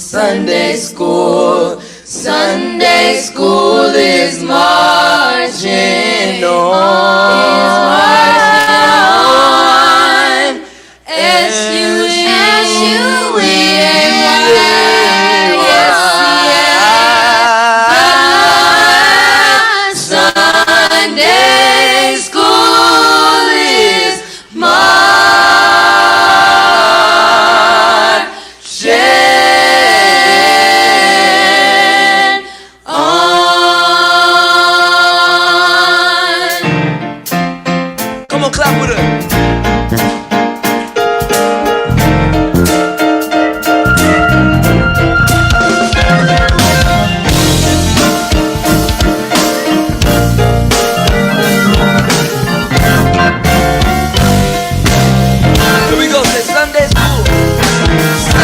Sunday school. Sunday school is marching on. Sunday school is marching on. Come on, clap with it.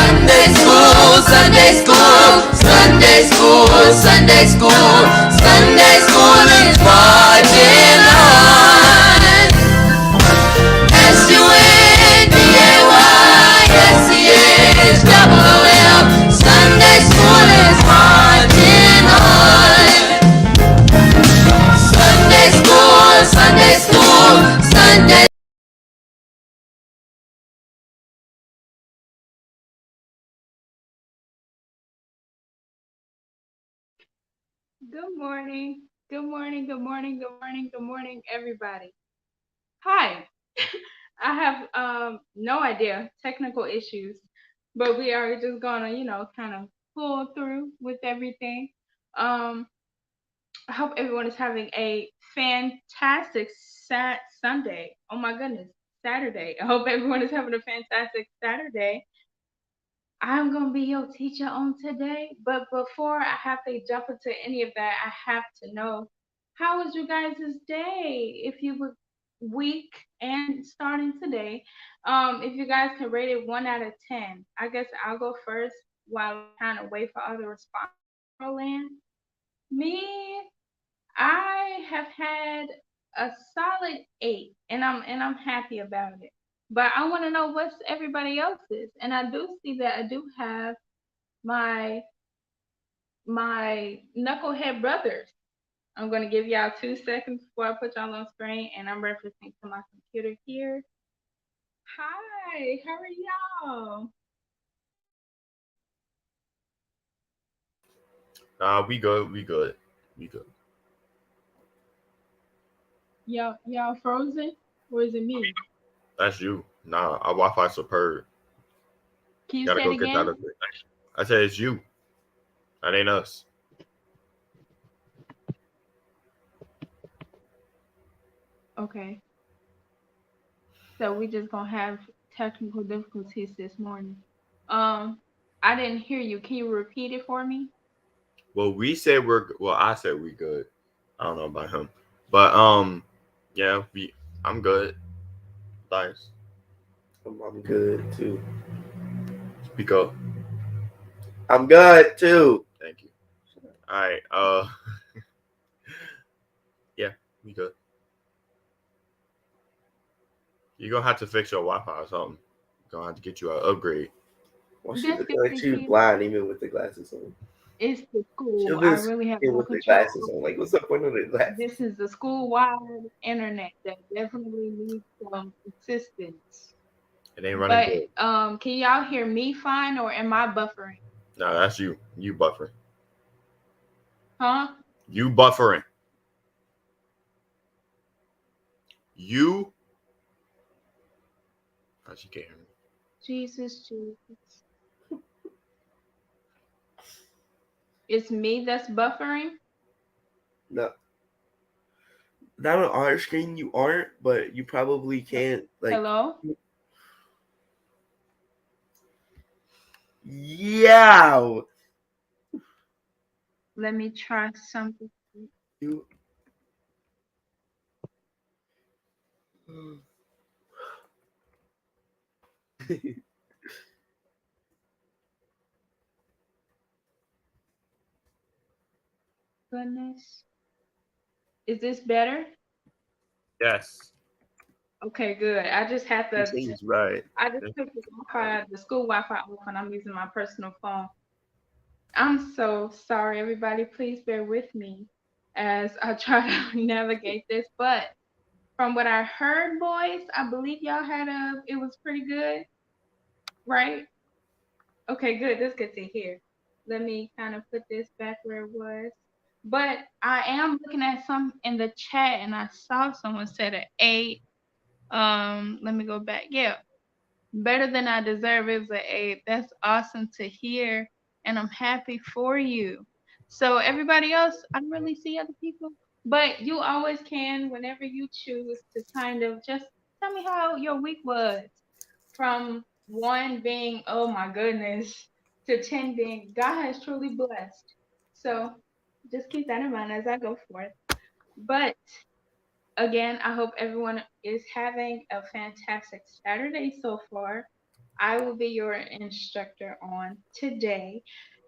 Sunday school, Sunday school, Sunday school, Sunday school is marching on. SUNDAYSCHOOL, Sunday school is marching on. Sunday school, Sunday school, Sunday. Good morning. Good morning. Good morning. Good morning. Good morning, everybody. Hi. I have no idea technical issues, but we are just gonna, kind of pull through with everything. Um, I hope everyone is having a fantastic Sunday. Oh my goodness, Saturday. I hope everyone is having a fantastic Saturday. I'm gonna be your teacher on today, but before I have to jump into any of that, I have to know how was your guys' day? If you were week and starting today, if you guys can rate it 1 out of 10, I guess I'll go first while I kind of wait for other responses to roll in. Me, I have had a solid 8, and I'm happy about it. But I want to know what's everybody else's, and I do see that I do have my my knucklehead brothers. I'm gonna give y'all 2 seconds before I put y'all on screen, and I'm referencing to my computer here. Hi, how are y'all? We good. We good. We good. Y'all frozen, or is it me? That's you. Nah, our Wi-Fi superb. Can you Gotta say it go get that again? up there. I said it's you. That ain't us. Okay, so we just gonna have technical difficulties this morning. Um, I didn't hear you. Can you repeat it for me? Well, we said we're. Well, I said we good. I don't know about him, but yeah, we. I'm good. Nice. I'm good too. Speak up. I'm good too. Thank you. All right. Yeah, we good. You're gonna have to fix your Wi-Fi or something. You're gonna have to get you an upgrade. Well, she Just looking get like the she was key. blind even with the glasses on. It's the She school. I was really have speaking no with the control. glasses on. Like, what's the point of the glasses? This is the school-wide internet that definitely needs some assistance. It ain't running But good. can y'all hear me fine, or am I buffering? No, that's you. You buffering. Huh? You buffering. You. Oh, she can't hear me. Jesus, Jesus. It's me that's buffering. No, not on our screen. You aren't, but you probably can't. Like, Hello? yeah, Let me try something. you. Goodness. Is this better? Yes. Okay, good. I just had It to. seems right. I just took the Wi-Fi, the school Wi-Fi off, and I'm using my personal phone. I'm so sorry, everybody. Please bear with me as I try to navigate this. But from what I heard, boys, I believe y'all had it was pretty good, right? Okay, good. That's good to hear. Let me kind of put this back where it was. But I am looking at some in the chat and I saw someone said an 8. Let me go back. Yeah, better than I deserve is an 8. That's awesome to hear, and I'm happy for you. So everybody else, I don't really see other people, but you always can whenever you choose to kind of just tell me how your week was, from 1 being oh my goodness to 10 being God has truly blessed. So just keep that in mind as I go forth. But again, I hope everyone is having a fantastic Saturday so far. I will be your instructor on today.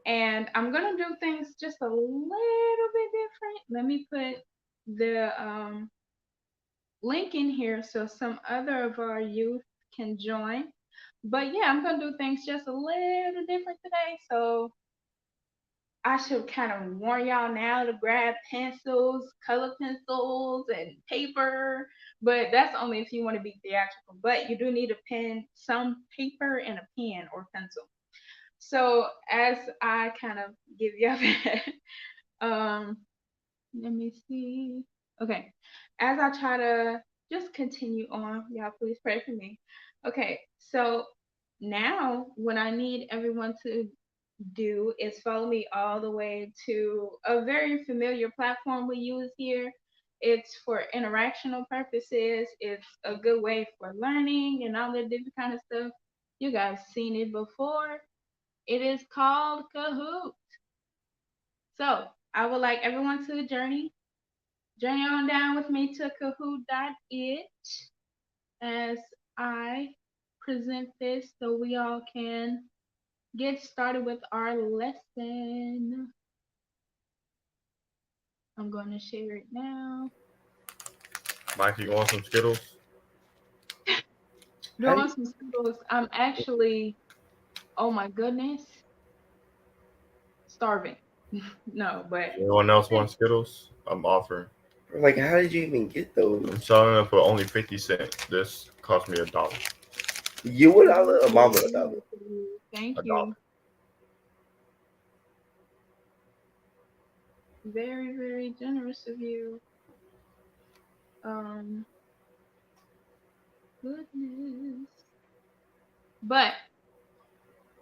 And I'm going to do things just a little bit different. Let me put the link in here so some other of our youth can join. But yeah, I'm going to do things just a little different today. So I should kind of warn y'all now to grab pencils, color pencils, and paper. But that's only if you want to be theatrical. But you do need a pen, some paper, and a pen or pencil. So as I kind of give y'all that, um, let me see. Okay, as I try to just continue on, y'all please pray for me. Okay, so now what I need everyone to do is follow me all the way to a very familiar platform we use here. It's for interactional purposes. It's a good way for learning and all that different kind of stuff. You guys seen it before. It is called Kahoot. So I would like everyone to journey on down with me to Kahoot.it as I present this so we all can get started with our lesson. I'm going to share it now. Mike, you want some Skittles? Do want some Skittles? I'm actually, oh my goodness, starving. No, but Anyone else want Skittles? I'm offering. Like, how did you even get I'm those? selling them for only 50 cents. This cost me $1. You $1 or mama $1? Thank $1. you. Very, very generous of you. Um, goodness. But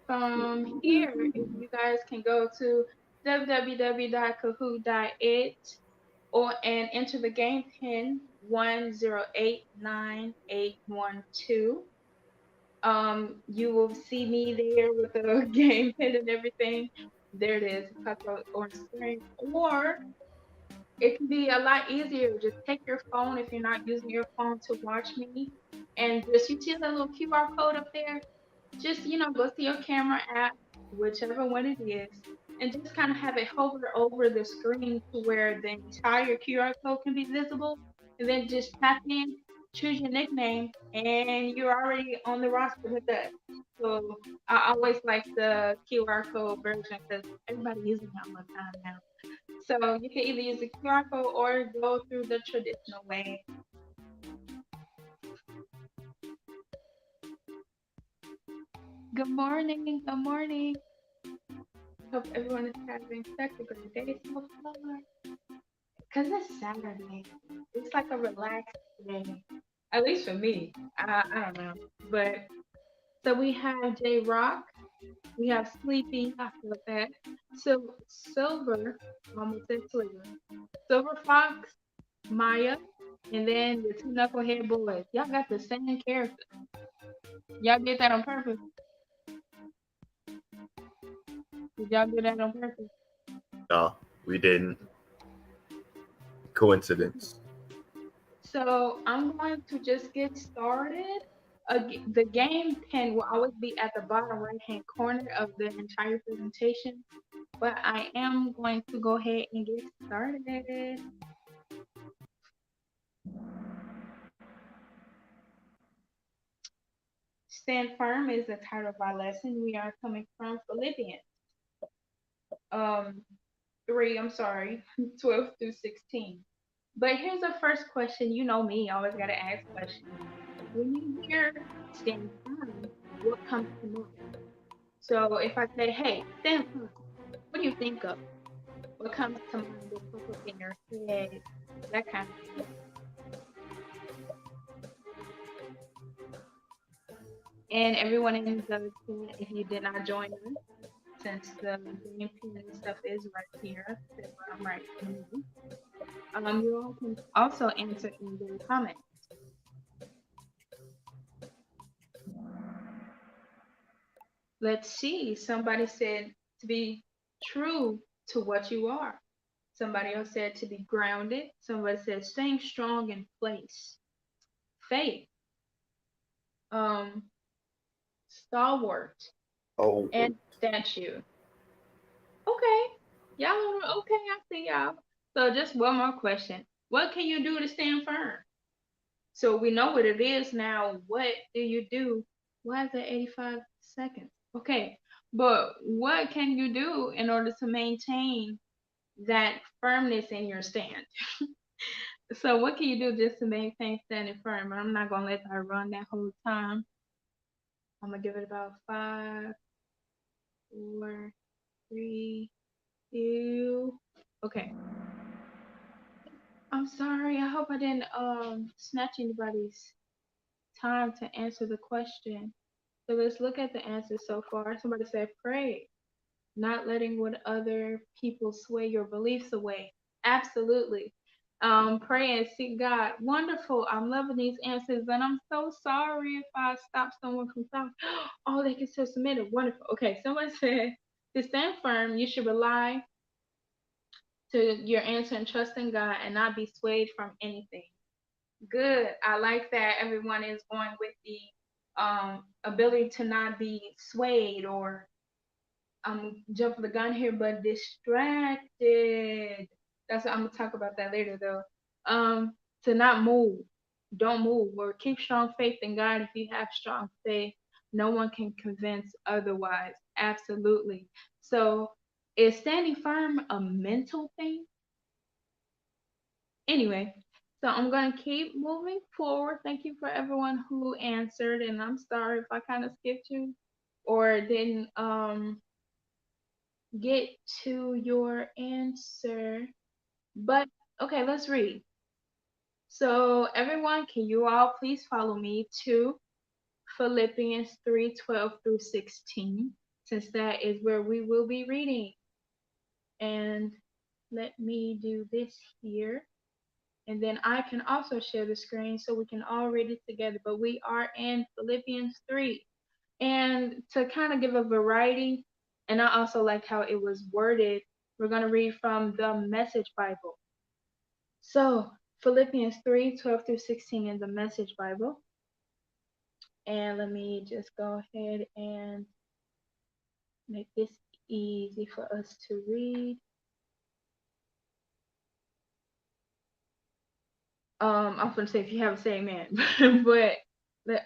from here, if you guys can go to www.kahoot.it or and enter the game pin 1089812. You will see me there with the game pin and everything. There it is. It pops out on screen. Or it can be a lot easier. Just take your phone if you're not using your phone to watch me, and just you see that little QR code up there. Just go to your camera app, whichever one it is, and just kind of have it hover over the screen to where the entire QR code can be visible, and then just tap in, choose your nickname, and you're already on the roster with us. So I always like the QR code version because everybody uses it all the time now. So you can either use the QR code or go through the traditional way. Good morning. Good morning. Hope everyone is having such a great day so far. Because it's Saturday. It's like a relaxed day. At least for me. I don't know. But so we have J Rock. We have Sleepy. I feel that. So Silver, almost said Silver. Silver Fox, Maya, and then the two knucklehead boys. Y'all got the same character. Y'all did that on purpose. Did y'all do that on purpose? No, we didn't. Coincidence. So I'm going to just get started. The game pin will always be at the bottom right hand corner of the entire presentation, but I am going to go ahead and get started. Stand firm is the title of our lesson. We are coming from Philippians. um 3, I'm sorry, 12 through 16. But here's the first question. You know me, I always gotta ask questions. When you hear stand firm, what comes to mind? So if I say, hey, stand firm, what do you think of? What comes to mind? What pops up in your head? That kind of thing. And everyone in the chat, if you did not join us, since the game pin and stuff is right here, so I'm right here. You all can also answer in the comments. Let's see. Somebody said to be true to what you are. Somebody else said to be grounded. Somebody said staying strong in place. Faith. Um, stalwart. Oh, And statue. Okay. Y'all okay, I see y'all. So just one more question. What can you do to stand firm? So we know what it is now. What do you do? Why is it 85 seconds? Okay. But what can you do in order to maintain that firmness in your stand? So what can you do just to maintain standing firm? I'm not gonna let that run that whole time. I'm gonna give it about 5, 4, 3, 2. Okay. I'm sorry. I hope I didn't snatch anybody's time to answer the question. So let's look at the answers so far. Somebody said pray, not letting what other people sway your beliefs away. Absolutely. Pray and seek God. Wonderful. I'm loving these answers, and I'm so sorry if I stop someone from talking. Oh, they can still submit it. Wonderful. Okay, someone said to stand firm, you should rely to your answer and trust in God and not be swayed from anything. Good. I like that everyone is going with the ability to not be swayed or jumping the gun here, but distracted. That's what I'm gonna talk about that later though. To not move. Don't move or keep strong faith in God. If you have strong faith, no one can convince otherwise. Absolutely. So is standing firm a mental thing? Anyway, so I'm going to keep moving forward. Thank you for everyone who answered, and I'm sorry if I kind of skipped you or didn't get to your answer. But okay, let's read. So everyone, can you all please follow me to Philippians 3:12 through 16, since that is where we will be reading. And let me do this here. And then I can also share the screen so we can all read it together. But we are in Philippians 3. And to kind of give a variety, and I also like how it was worded, we're going to read from the Message Bible. So Philippians 3:12 through 16 in the Message Bible. And let me just go ahead and make this easy for us to read. I was gonna say if you have a say amen, but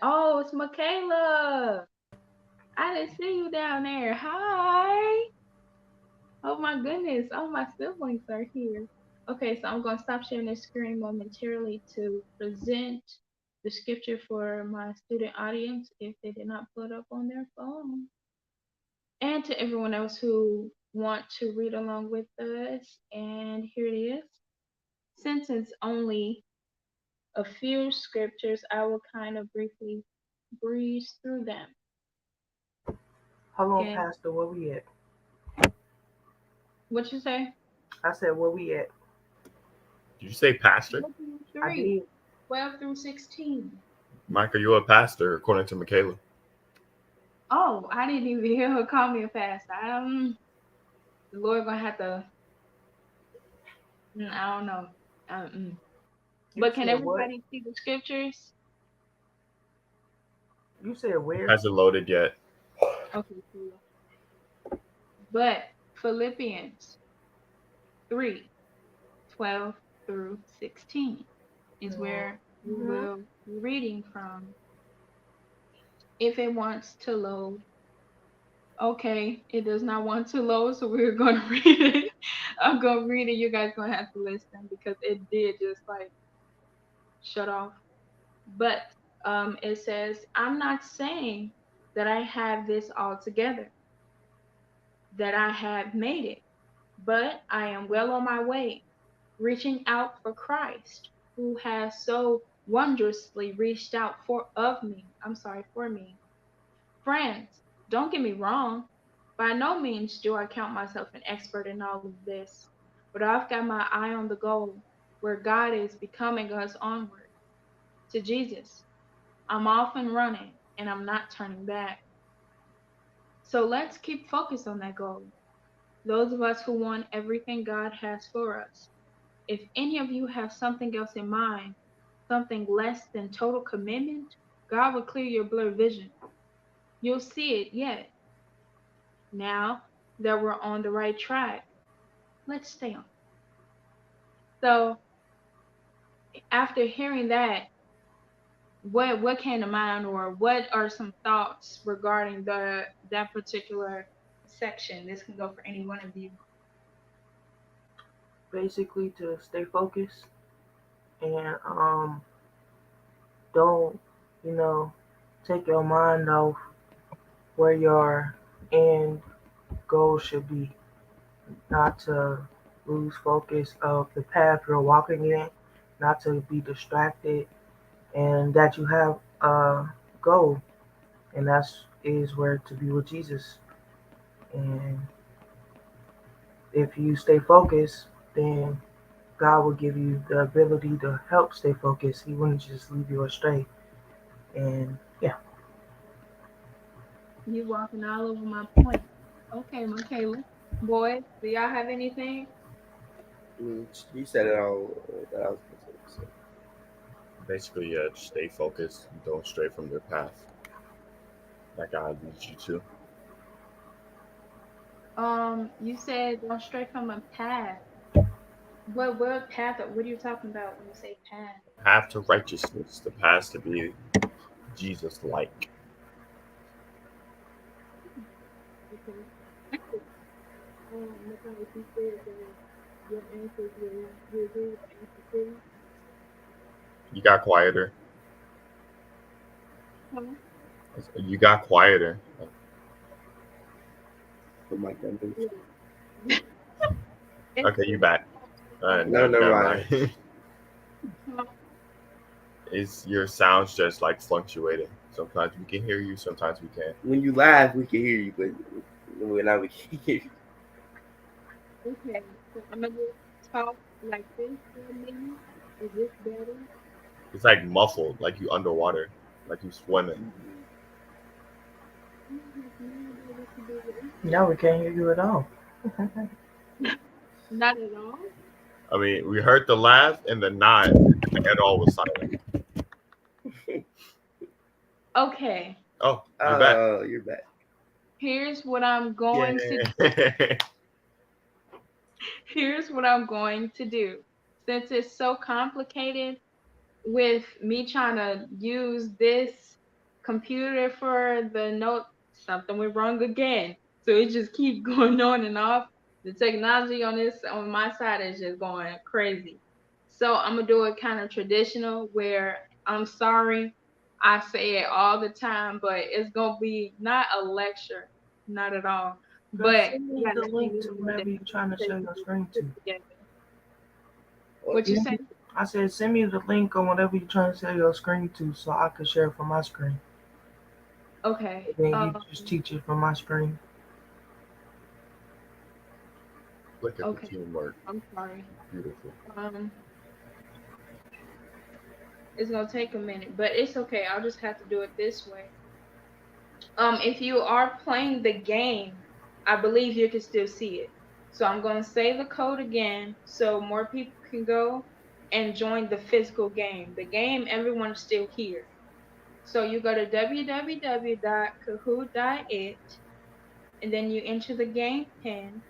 oh, it's Michaela. I didn't see you down there. Hi. Oh my goodness. All my siblings are here. Okay, so I'm gonna stop sharing the screen momentarily to present the scripture for my student audience if they did not put up on their phone, and to everyone else who want to read along with us. And here it is. Since it's only a few scriptures, I will kind of briefly breeze through them. Hold on, Okay. Pastor. Where we at? What you say? I said, where we at? Did you say pastor? Philippians I 3, did. 12 through 16. Mike, are you a pastor according to Michaela? Oh, I didn't even hear her call me a pastor. The Lord gonna have to. I don't know. You But can said what? everybody see the scriptures? You said where? Hasn't loaded yet. Okay, cool. But Philippians 3, 12 through 16 is where we will be reading from. If it wants to load. Okay, it does not want to load, so we're gonna read it. I'm gonna read it. You guys gonna have to listen because it did just like shut off. But it says, I'm not saying that I have this all together, that I have made it, but I am well on my way, reaching out for Christ, who has so wondrously reached out for me. Friends, don't get me wrong. By no means do I count myself an expert in all of this, but I've got my eye on the goal where God is becoming us onward to Jesus. I'm off and running, and I'm not turning back. So let's keep focused on that goal. Those of us who want everything God has for us. If any of you have something else in mind, something less than total commitment, God will clear your blurred vision. You'll see it yet. Now that we're on the right track, let's stay on. So after hearing that, what came to mind, or what are some thoughts regarding that particular section? This can go for any one of you. Basically, to stay focused and don't, you know, take your mind off where your end goal should be. Not to lose focus of the path you're walking in, not to be distracted, and that you have a goal, and that's is where to be with Jesus. And if you stay focused, then God will give you the ability to help stay focused. He wouldn't just leave you astray. And yeah, You walking all over my point. Okay, Michaela. Boys, do y'all have anything? You said it all that I was going to say. Basically, yeah, just stay focused. Don't stray from your path that God leads you to. You said don't stray from a path. What path? What are you talking about when you say path? Path to righteousness, the path to be Jesus like. Okay. Matthias, you said that your answers were you agree with the answer too? You got quieter. Huh? You got quieter. Put my numbers. Yeah. Okay, you back. No, never never mind. mind. Is your sounds just like fluctuating? Sometimes we can hear you, sometimes we can't. When you laugh, we can hear you, but when I we can't hear you. Okay, so I'm gonna just talk like this for a minute. Is this better? It's like muffled, like you underwater, like you swimming. I have no idea what to do with now we can't hear you at all. it. Not at all. I mean, we heard the laugh and the nod, and it all was silent. Okay, Oh, you're back. Oh, you're back. here's what I'm going to Yeah. here's what I'm going to do. Since it's so complicated with me trying to use this computer for the note, something went wrong again. So it just keeps going on and off. The technology on my side is just going crazy. So I'm gonna do it kind of traditional where I'm sorry I say it all the time, but it's gonna be not a lecture, not at all. Girl, But send me yeah, the let me link to know that whatever you're trying to that show you your screen put to. together. What? What you say? I said, send me the link on whatever you're trying to share your screen to so I can share it from my screen. Okay. And then you just teach it from my screen. Look at the Okay. teamwork. I'm sorry. Beautiful. It's gonna take a minute, but it's okay. I'll just have to do it this way. If you are playing the game, I believe you can still see it. So I'm gonna say the code again so more people can go and join the physical game. The game, everyone's still here. So you go to www.kahoot.it and then you enter the game pin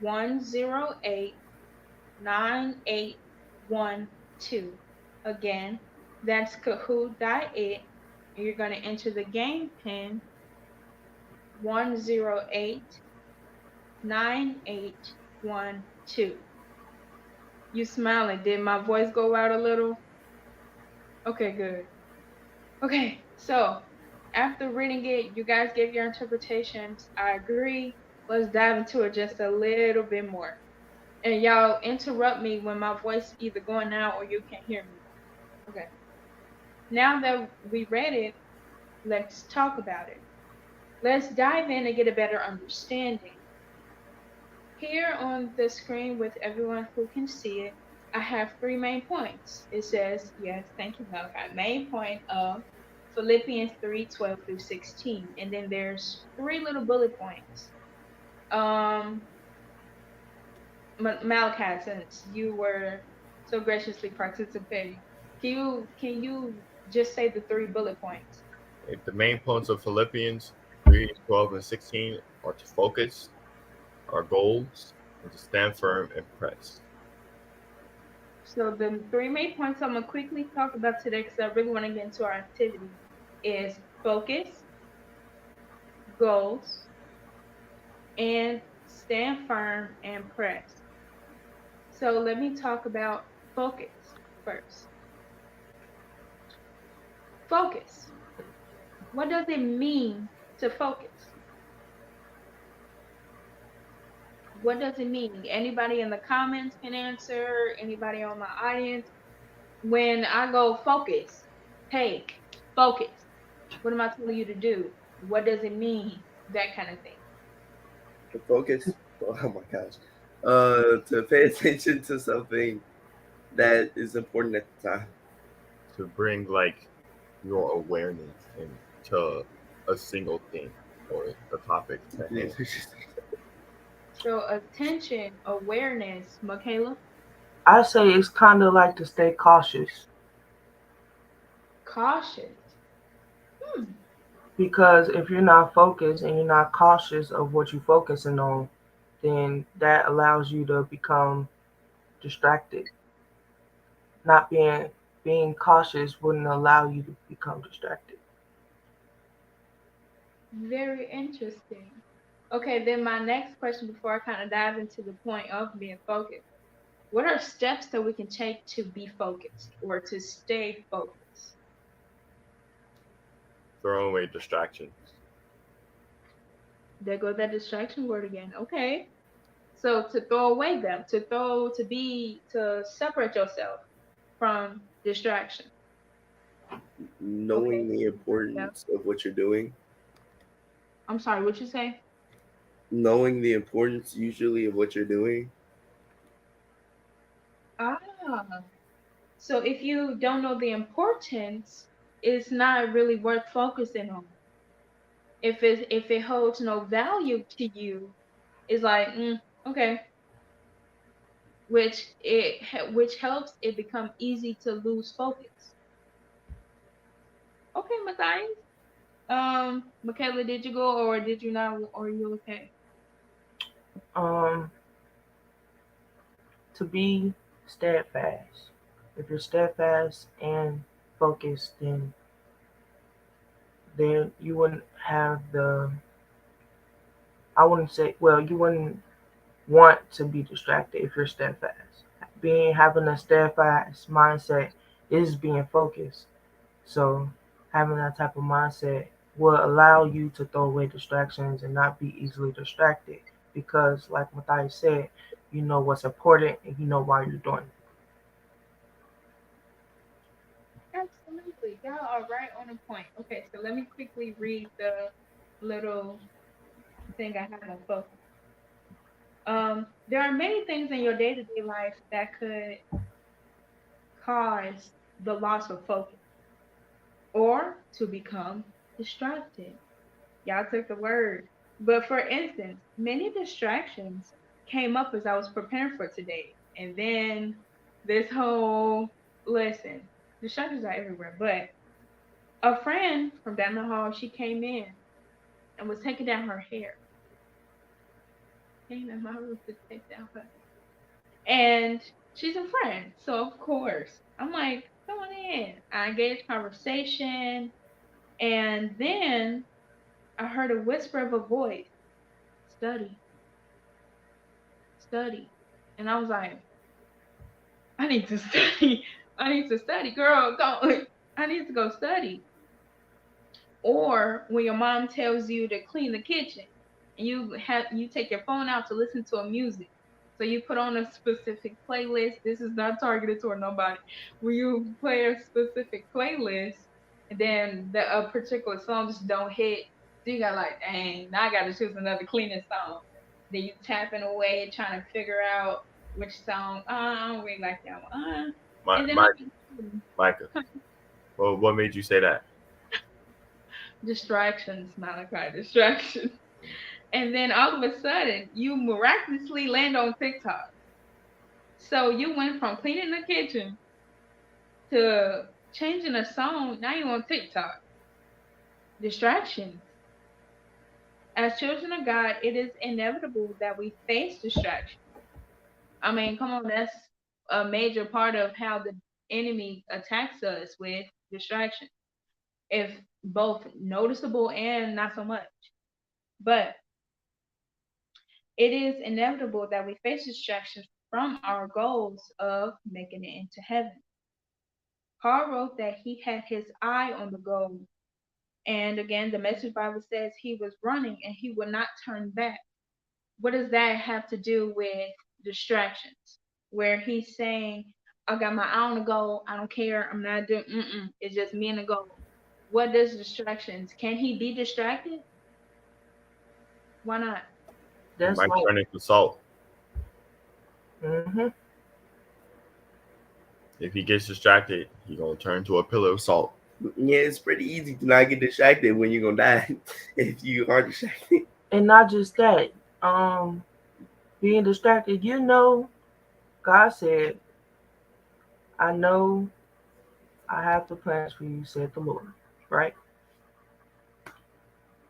1089812. Again, that's kahoot.it. And you're going to enter the game pin 108 9812. You smiling. Did my voice go out a little? Okay, good. Okay, so after reading it, you guys gave your interpretations. I agree. Let's dive into it just a little bit more. And y'all interrupt me when my voice either going out or you can't hear me. Okay. Now that we read it, let's talk about it. Let's dive in and get a better understanding. Here on the screen with everyone who can see it, I have three main points. It says, yes, thank you, Malachi. Main point of Philippians 3:12 through 16. And then there's three little bullet points. Malachi, since you were so graciously participating, can you just say the three bullet points? The main points of Philippians 3, 12, and 16 are to focus, our goals, and to stand firm and press. So the three main points I'm gonna quickly talk about today, because I really want to get into our activity, is focus, goals, and stand firm and press. So let me talk about focus first. Focus. What does it mean to focus? What does it mean? Anybody in the comments can answer, anybody on my audience. When I go focus, take, focus. What am I telling you to do? What does it mean? That kind of thing. To focus. Oh my gosh. To pay attention to something that is important at the time. To bring like your awareness into a single thing or a topic at hand. So attention, awareness, Michaela. I say it's kind of like to stay cautious Cautious. because if you're not focused and you're not cautious of what you're focusing on, then that allows you to become distracted. Not being cautious wouldn't allow you to become distracted. Very interesting. Okay, then my next question before I kind of dive into the point of being focused. What are steps that we can take to be focused or to stay focused? Throw away distractions. There goes that distraction word again. Okay. So to throw away them, to separate yourself from distraction. Knowing Okay. the importance of what you're doing. I'm sorry, what you say? Knowing the importance usually of what you're doing. Ah. So if you don't know the importance, it's not really worth focusing on. If it holds no value to you, it's like okay, which helps it become easy to lose focus. Okay, Matthias. Michaela, did you go or did you not? Or are you okay? Um, to be steadfast. If you're steadfast and focused, then you wouldn't have the. I wouldn't say. Well, you wouldn't want to be distracted if you're steadfast. Having a steadfast mindset is being focused. So having that type of mindset will allow you to throw away distractions and not be easily distracted because, like Matthias said, you know what's important and you know why you're doing it. Absolutely. Y'all are right on the point. Okay, so let me quickly read the little thing I have on focus. There are many things in your day-to-day life that could cause the loss of focus or to become distracted. Y'all took the word. But for instance, many distractions came up as I was preparing for today. And then this whole listen, distractions are everywhere. But a friend from down the hall, she came in and was taking down her hair. Came in my room to take down her hair. And she's a friend. So of course, I'm like, come on in. I engaged conversation. And then I heard a whisper of a voice, study, study. And I was like, I need to study. I need to study. Girl, go. I need to go study. Or when your mom tells you to clean the kitchen and you take your phone out to listen to a music. So you put on a specific playlist. This is not targeted toward nobody. When you play a specific playlist and then a particular song just don't hit, so you got like, dang, now I gotta choose another cleaning song. Then you tapping away trying to figure out which song, I don't really like that one. My, And then my, Micah. Well, what made you say that? distractions, Malachi, distractions. And then all of a sudden, you miraculously land on TikTok. So you went from cleaning the kitchen to changing a song. Now you're on TikTok. Distractions. As children of God, it is inevitable that we face distractions. I mean, come on, that's a major part of how the enemy attacks us with distraction, if both noticeable and not so much. But it is inevitable that we face distractions from our goals of making it into heaven. Paul wrote that he had his eye on the goal. And again, the Message Bible says he was running and he would not turn back. What does that have to do with distractions? Where he's saying, I got my eye on the goal. I don't care. I'm not doing, it's just me and the goal. What does distractions? Can he be distracted? Why not? He That's might like, turn into salt. mm-hmm. If he gets distracted, he gonna turn to a pillar of salt. Yeah, it's pretty easy to not get distracted when you're gonna die if you are distracted. And not just that, being distracted. God said, "I know I have the plans for you," said the Lord. Right?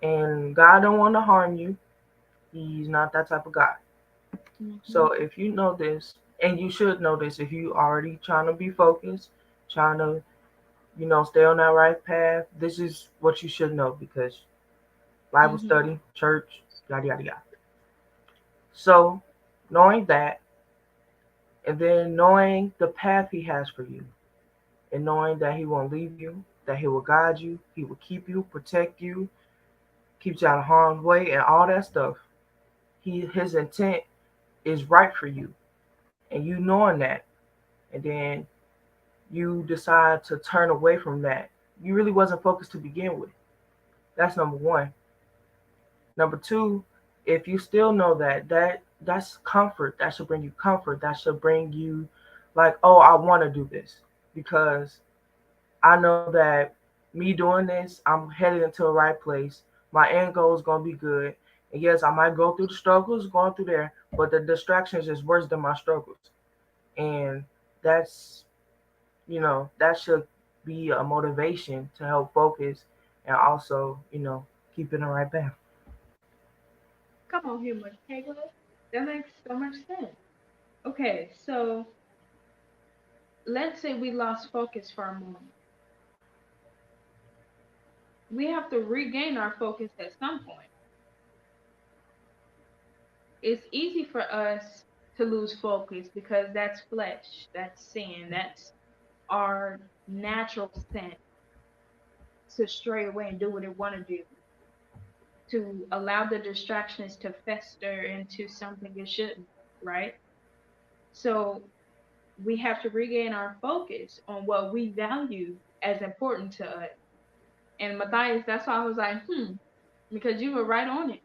And God don't want to harm you. He's not that type of God. Mm-hmm. So if you know this, and you should know this, if you already trying to be focused, trying to, stay on that right path, this is what you should know because Bible Mm-hmm. study, church, yada yada yada. So knowing that, and then knowing the path He has for you, and knowing that He won't leave you, that He will guide you, He will keep you, protect you, keep you out of harm's way, and all that stuff. His intent is right for you, and you knowing that, and then you decide to turn away from that. You really wasn't focused to begin with. That's number one. Number two, if you still know that's comfort. That should bring you comfort. That should bring you like, oh, I want to do this because I know that me doing this, I'm headed into the right place. My end goal is gonna be good. And yes, I might go through the struggles, going through there, but the distractions is worse than my struggles. And that's that should be a motivation to help focus and also, keep in the right path. Come on here, much Caleb. That makes so much sense. Okay, so let's say we lost focus for a moment. We have to regain our focus at some point. It's easy for us to lose focus because that's flesh, that's sin, that's our natural sense to stray away and do what it want to do, to allow the distractions to fester into something it shouldn't, right? So we have to regain our focus on what we value as important to us. And Matthias, that's why I was like, because you were right on it.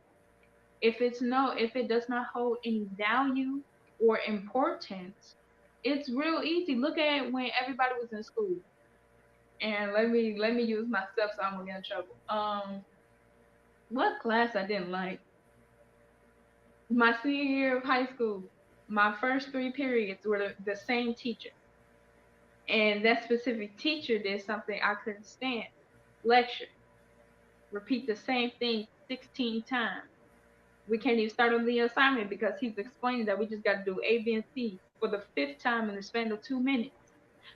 If it does not hold any value or importance, it's real easy. Look at when everybody was in school. And let me use myself so I won't get in trouble. What class I didn't like? My senior year of high school, my first three periods were the same teacher. And that specific teacher did something I couldn't stand. Lecture. Repeat the same thing 16 times. We can't even start on the assignment because he's explaining that we just got to do A, B, and C for the fifth time in the span of 2 minutes.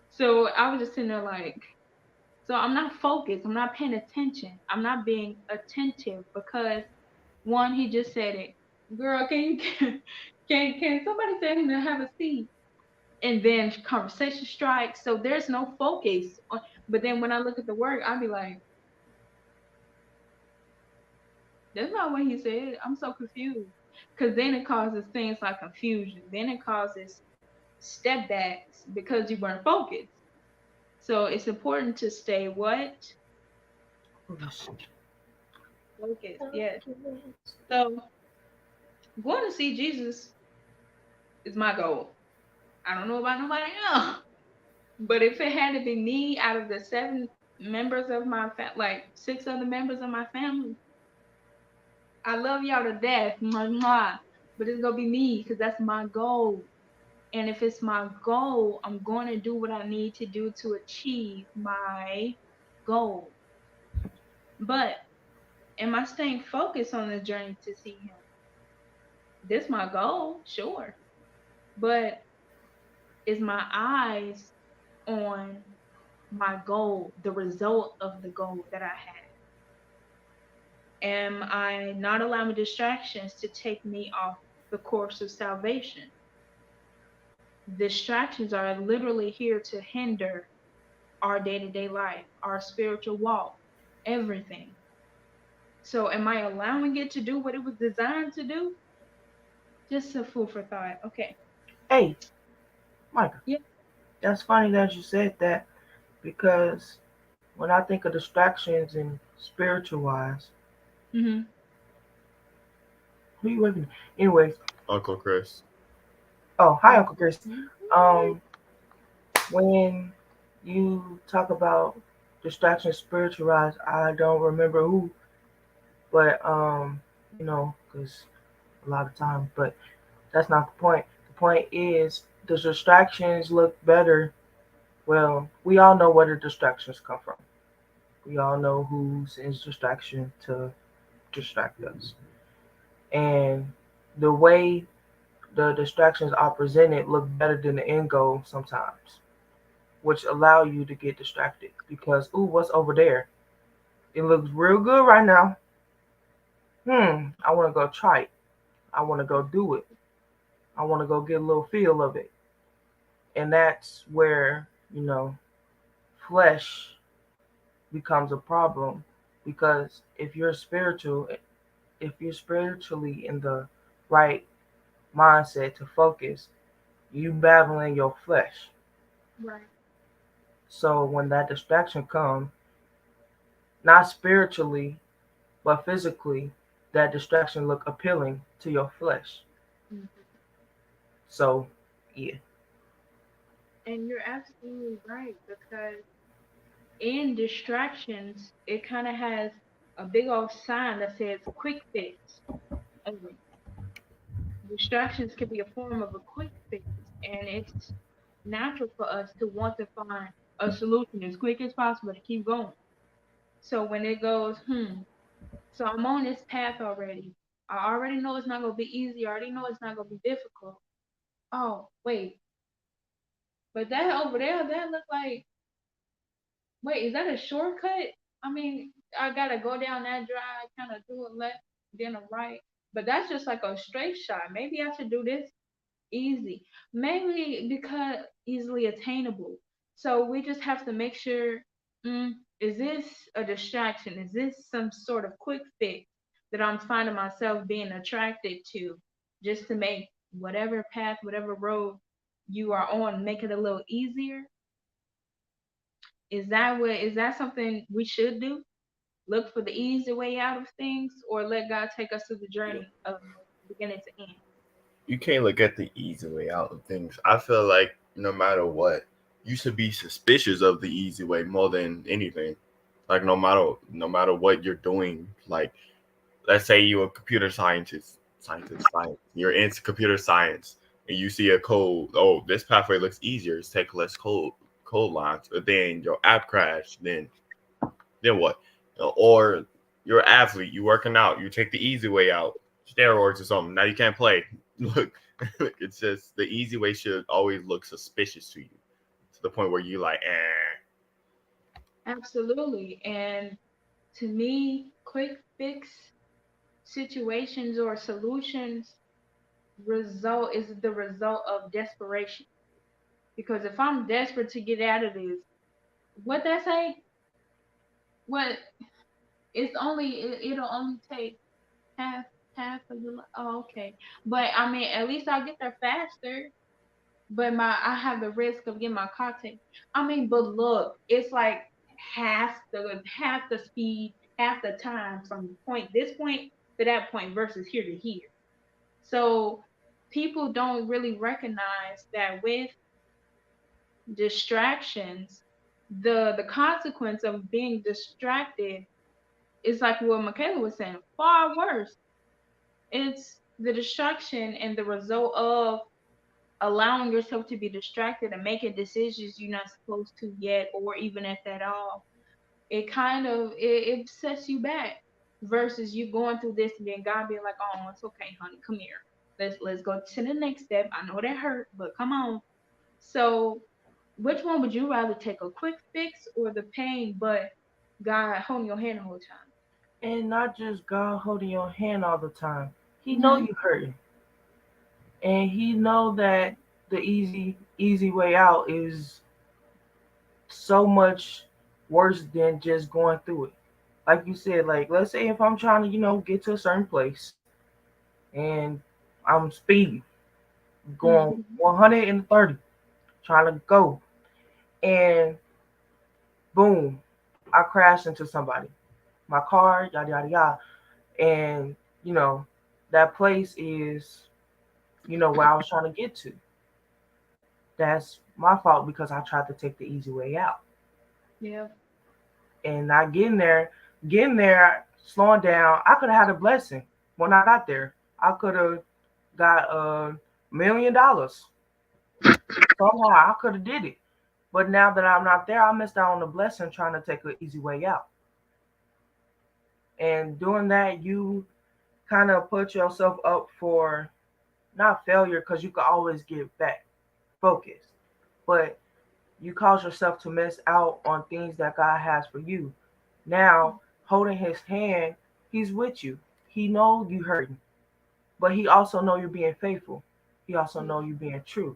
So I was just sitting there like, So I'm not focused. I'm not paying attention. I'm not being attentive because one, he just said it. Girl, can you can somebody tell him to have a seat? And then conversation strikes. So there's no focus. But then when I look at the work, I'll be like, that's not what he said. I'm so confused. Because then it causes things like confusion. Then it causes step backs because you weren't focused. So it's important to stay what? Focused, yes. So going to see Jesus is my goal. I don't know about nobody else. But if it had to be me out of the 7 members of my like 6 other members of my family, I love y'all to death. Mwah, mwah. But it's gonna be me because that's my goal. And if it's my goal, I'm going to do what I need to do to achieve my goal. But am I staying focused on the journey to see him? This my goal, sure. But is my eyes on my goal, the result of the goal that I have? Am I not allowing distractions to take me off the course of salvation? Distractions are literally here to hinder our day-to-day life, our spiritual walk, everything. So am I allowing it to do what it was designed to do? Just a food for thought. Okay. Hey, Micah. Yeah. That's funny that you said that because when I think of distractions and spiritual wise, Mm-hmm. who you with? Anyways, Uncle Chris. oh hi Uncle Chris. When you talk about distractions spiritual wise, I don't remember who, but because a lot of times, but that's not the point. The point is the distractions look better. Well, we all know where the distractions come from. We all know who sends distraction to distract us. And the way the distractions are presented look better than the end goal sometimes, which allow you to get distracted because, ooh, what's over there? It looks real good right now. I want to go try it. I want to go do it. I want to go get a little feel of it. And that's where, flesh becomes a problem because if you're spiritually in the right mindset to focus, you battling your flesh. Right. So when that distraction comes, not spiritually but physically, that distraction look appealing to your flesh. Mm-hmm. So yeah. And you're absolutely right because in distractions, it kind of has a big old sign that says quick fix. over it. Distractions can be a form of a quick fix, and it's natural for us to want to find a solution as quick as possible to keep going. So when it goes, so I'm on this path already. I already know it's not going to be easy. I already know it's not going to be difficult. Oh, wait. But that over there, that look like, wait, is that a shortcut? I mean, I got to go down that drive, kind of do a left, then a right. But that's just like a straight shot. Maybe I should do this easy. Maybe because easily attainable. So we just have to make sure, is this a distraction? Is this some sort of quick fix that I'm finding myself being attracted to just to make whatever path, whatever road you are on, make it a little easier? Is that something we should do? Look for the easy way out of things or let God take us through the journey of beginning to end? You can't look at the easy way out of things. I feel like no matter what, you should be suspicious of the easy way more than anything. Like no matter what you're doing, like let's say you're a computer science. You're into computer science and you see a code. Oh, this pathway looks easier. Let's take less code lines. But then your app crashed. Then what? Or you're an athlete. You working out. You take the easy way out, steroids or something. Now you can't play. Look, it's just the easy way should always look suspicious to you, to the point where you like, Absolutely. And to me, quick fix situations or solutions result is the result of desperation. Because if I'm desperate to get out of this, what that say? What it'll only take half of the oh okay. But I mean at least I'll get there faster. But I have the risk of getting my car taken. I mean, but look, it's like half the speed, half the time from this point to that point versus here to here. So people don't really recognize that with distractions, the consequence of being distracted is like what Michaela was saying, far worse. It's the distraction and the result of allowing yourself to be distracted and making decisions you're not supposed to yet or even at that all. It kind of it sets you back versus you going through this and then God being like, oh, it's okay, honey, come here. Let's go to the next step. I know that hurt, but come on. So which one would you rather take, a quick fix or the pain but God holding your hand the whole time? And not just God holding your hand all the time. He know Hmm. you hurting, and he know that the easy way out is so much worse than just going through it. Like you said, like let's say if I'm trying to, get to a certain place and I'm speeding, going Hmm. 130, trying to go, and boom, I crash into somebody. My car, yada yada yada. And, you know, that place is, where I was trying to get to. That's my fault because I tried to take the easy way out. Yeah. And not getting there, slowing down. I could have had a blessing when I got there. I could have got $1 million. Somehow I could have did it. But now that I'm not there, I missed out on the blessing trying to take an easy way out. And doing that, you kind of put yourself up for not failure because you can always get back focused, but you cause yourself to miss out on things that God has for you. Now, holding his hand, he's with you. He knows you hurting, but he also know you're being faithful. He also know you being true.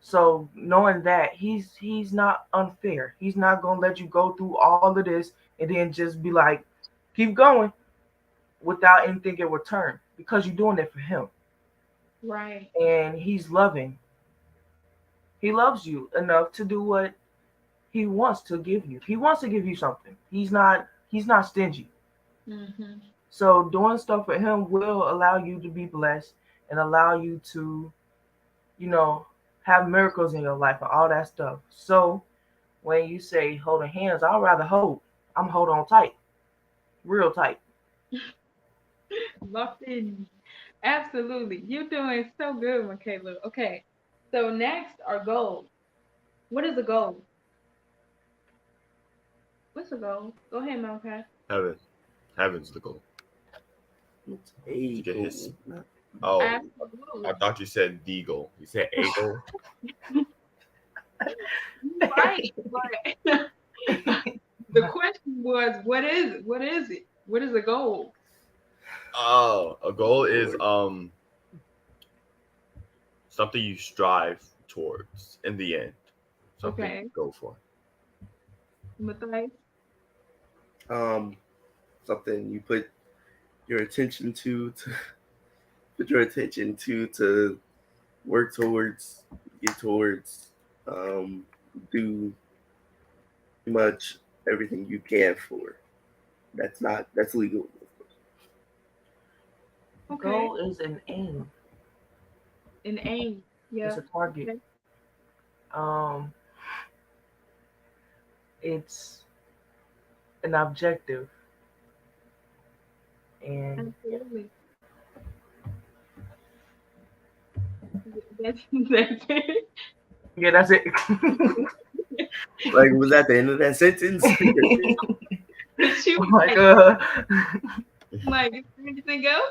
So knowing that he's not unfair. He's not gonna let you go through all of this and then just be like, keep going without anything in return because you're doing it for him. Right. And he's loving. He loves you enough to do what he wants to give you. He wants to give you something. He's not stingy. Hmm. So doing stuff for him will allow you to be blessed and allow you to, you know, have miracles in your life and all that stuff. So when you say holding hands, I'd rather hold. I'm hold on tight, real tight. Locked in. Absolutely. You're doing so good, Michaela. Okay. So next our goal. What is a goal? What's a goal? Go ahead, Malachi. Heaven, heaven's the goal. It's To a get his. goal. Not Oh, I Absolutely. thought you said the goal. You said a goal. You're right. But the question was, what is it? What is a goal? Oh, a goal is something you strive towards in the end. Something you Okay. go for. Matthias? um something you put your attention to put your attention to work towards, get towards, um, do pretty much everything you can for. That's legal, of course. Okay. Goal is an aim. An aim. It's Yeah. a target. Okay. Um, it's an objective, and yeah, Absolutely. That's it. yeah, that's it. Like, was that the end of that sentence? She was Like like, is there anything else?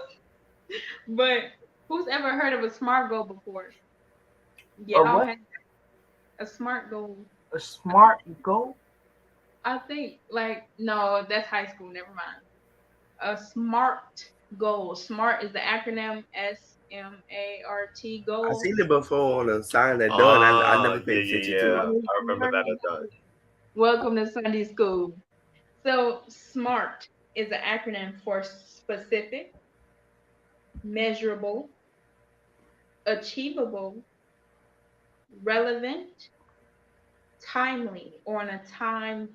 But who's ever heard of a SMART goal before? a Yeah, I'll what? have a SMART goal. A smart goal? I think like no, that's high school. Never mind. A SMART goal. SMART is the acronym SMART I goals. seen it before on a sign that done. I never Yeah, paid attention yeah, to yeah. it. I remember that it does. Welcome to Sunday school. So SMART is an acronym for specific, measurable, achievable, relevant, timely, or on a time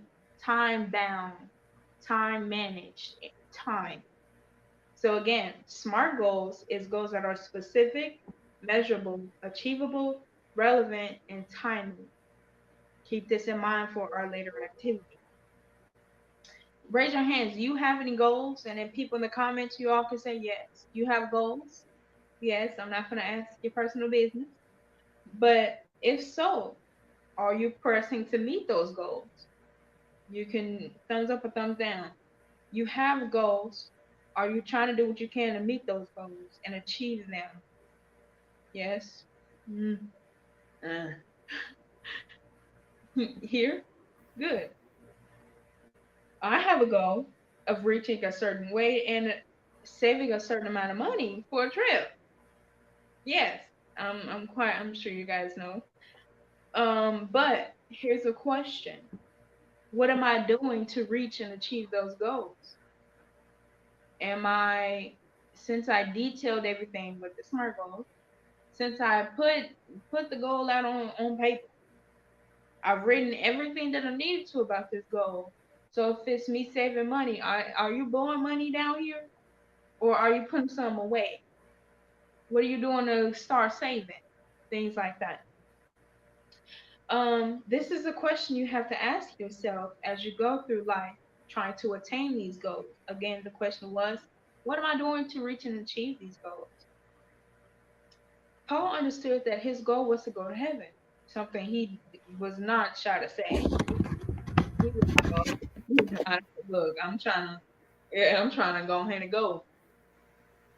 bound, time managed time. So again, SMART goals is goals that are specific, measurable, achievable, relevant, and timely. Keep this in mind for our later activity. Raise your hands. Do you have any goals? And then people in the comments, you all can say yes. You have goals? Yes, I'm not going to ask your personal business. But if so, are you pressing to meet those goals? You can thumbs up or thumbs down. You have goals. Are you trying to do what you can to meet those goals and achieve them? Yes. Mm. Uh. Here? Good. I have a goal of reaching a certain weight and saving a certain amount of money for a trip. Yes. I'm sure you guys know. But here's a question. What am I doing to reach and achieve those goals? Am I since I detailed everything with the SMART goals, since I put the goal out on paper, I've written everything that I needed to about this goal. So if it's me saving money, are you blowing money down here? Or are you putting some away? What are you doing to start saving? Things like that. This is a question you have to ask yourself as you go through life trying to attain these goals. Again, the question was, what am I doing to reach and achieve these goals? Paul understood that his goal was to go to heaven, something he was not shy to say. He was like, oh, look, I'm trying to go ahead and go.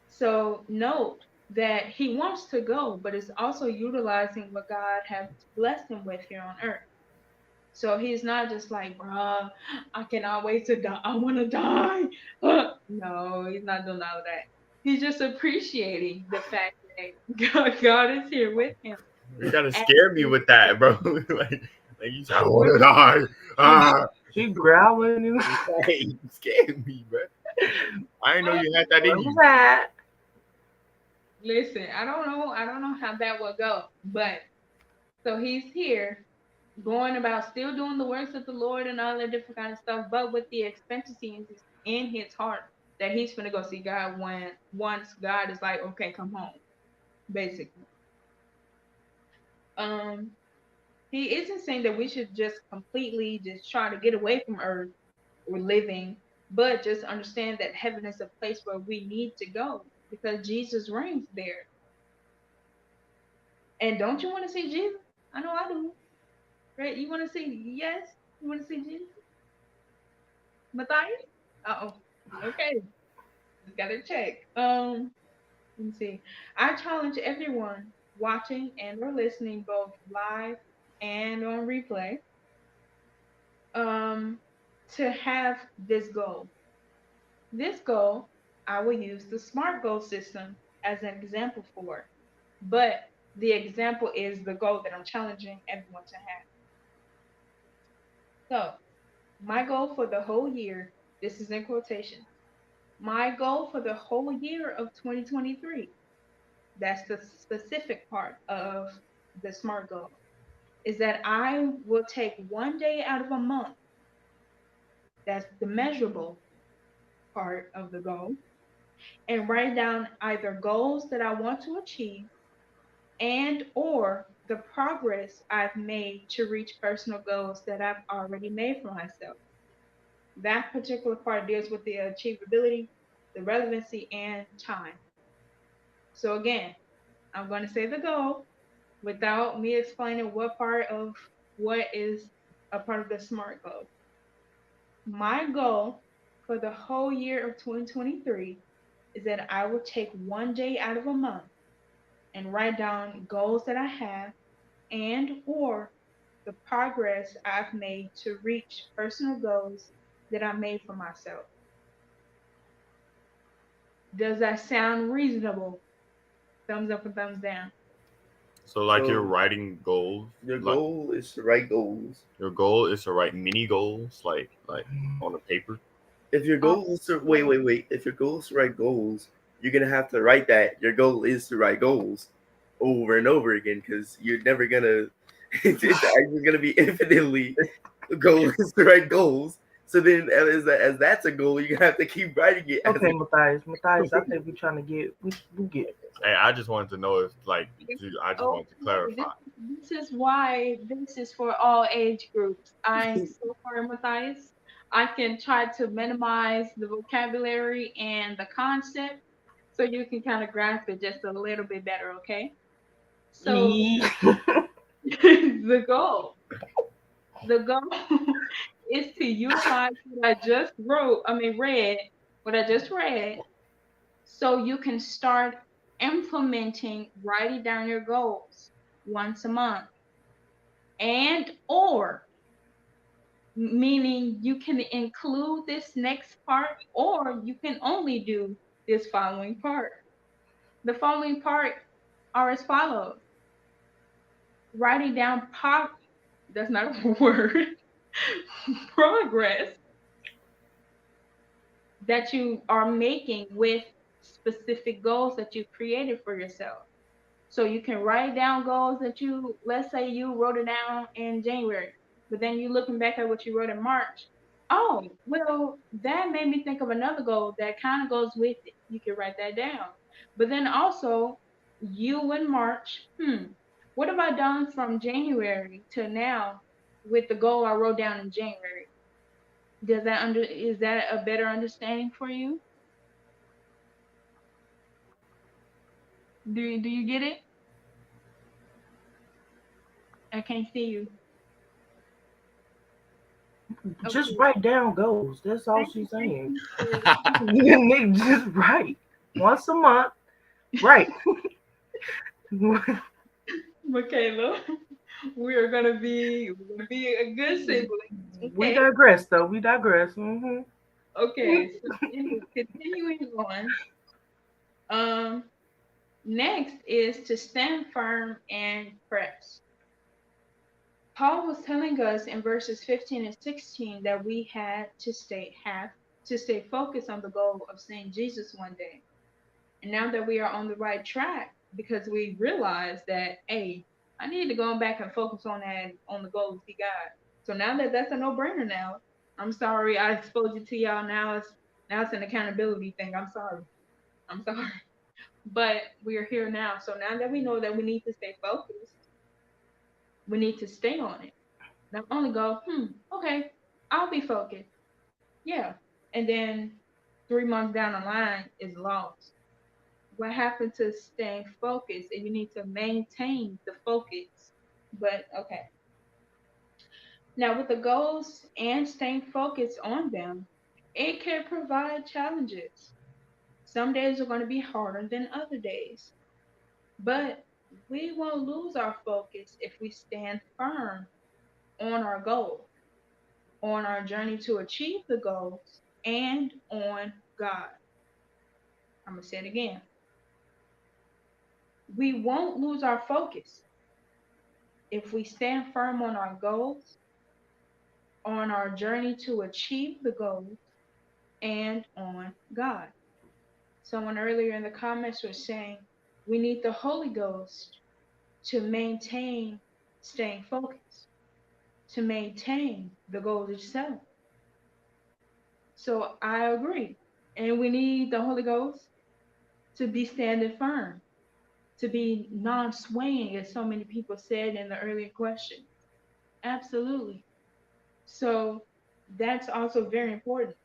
So note that he wants to go, but is also utilizing what God has blessed him with here on earth. So he's not just like, bruh, I cannot wait to die. I want to die. No, he's not doing all of that. He's just appreciating the fact that God is here with him. You gotta And scare me with that, bro. like you said, I want to die. Ah, She growling and hey, you scared me, bro. I didn't know you had that in what was you. that? listen, I don't know how that will go, but so he's here going about still doing the works of the Lord and all that different kind of stuff, but with the expectancy in his heart that he's gonna go see God when once God is like, okay, come home, basically. Um, he isn't saying that we should just completely just try to get away from earth or living, but just understand that heaven is a place where we need to go because Jesus reigns there. And don't you want to see Jesus? I know I do. Right? You want to see? Yes. You want to see Jesus? Matthias? Oh, okay. Just gotta check. Let me see. I challenge everyone watching and or listening both live and on replay, um, to have this goal. This goal, I will use the SMART goal system as an example for it. But the example is the goal that I'm challenging everyone to have. So, my goal for the whole year, this is in quotation. My goal for the whole year of 2023, that's the specific part of the SMART goal, is that I will take one day out of a month, that's the measurable part of the goal, and write down either goals that I want to achieve and or the progress I've made to reach personal goals that I've already made for myself. That particular part deals with the achievability, the relevancy, and time. So again, I'm going to say the goal without me explaining what part of what is a part of the SMART goal. My goal for the whole year of 2023 is that I will take one day out of a month and write down goals that I have and or the progress I've made to reach personal goals that I made for myself. Does that sound reasonable? Thumbs up and thumbs down. So like you're So writing goals, your like goal is to write goals. your goal is to write mini goals, like on a paper. If your Oh, goal is to wait. If your goal is to write goals, you're gonna have to write that your goal is to write goals over and over again because you're never gonna. It's actually gonna be infinitely the goal is to write goals. So then, as that's a goal, you have to keep writing it as Okay, a. Matthias, I think we're trying to get we get it. Hey, I just wanted to know if like I just oh, wanted to this, clarify. this is why this is for all age groups. I'm so sorry, Matthias. I can try to minimize the vocabulary and the concept so you can kind of grasp it just a little bit better, okay? So the goal, the goal is to utilize what I just read, what I just read, so you can start implementing writing down your goals once a month and or meaning you can include this next part or you can only do this following part. The following part are as follows: writing down that's not a word, progress that you are making with specific goals that you created for yourself. So you can write down goals that let's say you wrote it down in January, but then you looking back at what you wrote in March. Oh, well, that made me think of another goal that kind of goes with it. You can write that down. But then also, you in March, what have I done from January to now with the goal I wrote down in January? Is that a better understanding for you? Do you get it? I can't see you. Just Okay. write down goals. That's all Thank she's thank saying. you for Nick, just write once a month. Right. Michaela. We're gonna be a good sibling. We Okay. digress, though. We digress. Hmm. Okay. So continuing on. Um. Next is to stand firm and press. Paul was telling us in verses 15 and 16 that we had to stay focused on the goal of seeing Jesus one day. And now that we are on the right track, because we realize that, hey, I need to go back and focus on the goals he got. So now that that's a no-brainer now, I'm sorry I exposed it to y'all. Now it's an accountability thing. I'm sorry. I'm sorry. But we are here now. So now that we know that we need to stay focused, we need to stay on it. Not only go, okay, I'll be focused. Yeah. And then 3 months down the line is lost. What happened to staying focused? And you need to maintain the focus. But okay. Now, with the goals and staying focused on them, it can provide challenges. Some days are going to be harder than other days, but we won't lose our focus if we stand firm on our goal, on our journey to achieve the goals, and on God. I'm going to say it again. We won't lose our focus if we stand firm on our goals, on our journey to achieve the goals, and on God. Someone earlier in the comments was saying we need the Holy Ghost to maintain staying focused, to maintain the goal itself. So I agree. And we need the Holy Ghost to be standing firm, to be non swaying, as so many people said in the earlier question. Absolutely. So that's also very important.